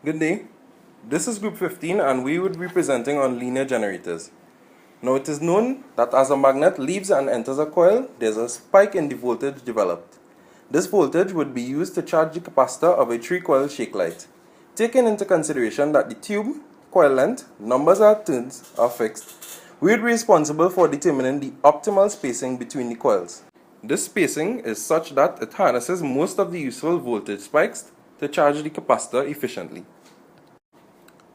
Good day. This is Group 15 and we would be presenting on linear generators. Now it is known that as a magnet leaves and enters a coil, there's a spike in the voltage developed. This voltage would be used to charge the capacitor of a 3-coil shake light. Taking into consideration that the tube, coil length, numbers of turns are fixed, we would be responsible for determining the optimal spacing between the coils. This spacing is such that it harnesses most of the useful voltage spikes to charge the capacitor efficiently.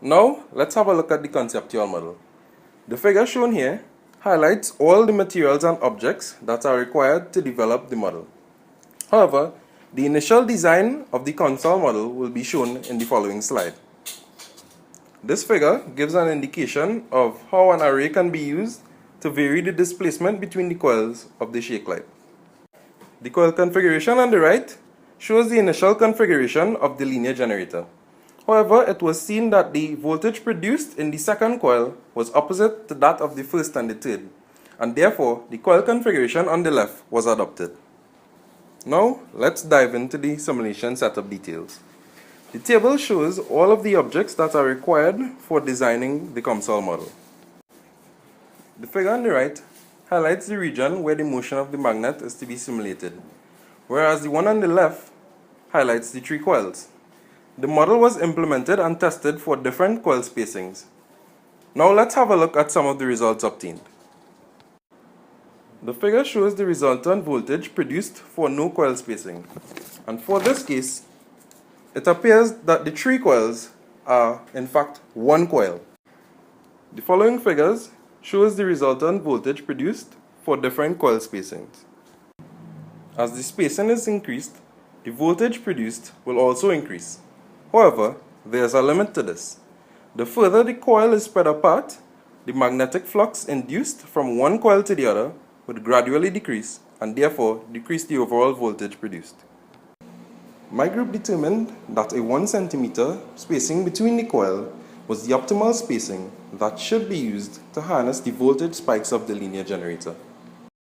Now, let's have a look at the conceptual model. The figure shown here highlights all the materials and objects that are required to develop the model. However, the initial design of the console model will be shown in the following slide. This figure gives an indication of how an array can be used to vary the displacement between the coils of the shake light. The coil configuration on the right shows the initial configuration of the linear generator. However, it was seen that the voltage produced in the second coil was opposite to that of the first and the third, and therefore the coil configuration on the left was adopted. Now, let's dive into the simulation setup details. The table shows all of the objects that are required for designing the COMSOL model. The figure on the right highlights the region where the motion of the magnet is to be simulated, whereas the one on the left highlights the 3 coils. The model was implemented and tested for different coil spacings. Now let's have a look at some of the results obtained. The figure shows the resultant voltage produced for no coil spacing, and for this case, it appears that the 3 coils are in fact 1 coil. The following figures shows the resultant voltage produced for different coil spacings. As the spacing is increased, the voltage produced will also increase. However, there is a limit to this. The further the coil is spread apart, the magnetic flux induced from one coil to the other would gradually decrease and therefore decrease the overall voltage produced. My group determined that a 1 cm spacing between the coil was the optimal spacing that should be used to harness the voltage spikes of the linear generator.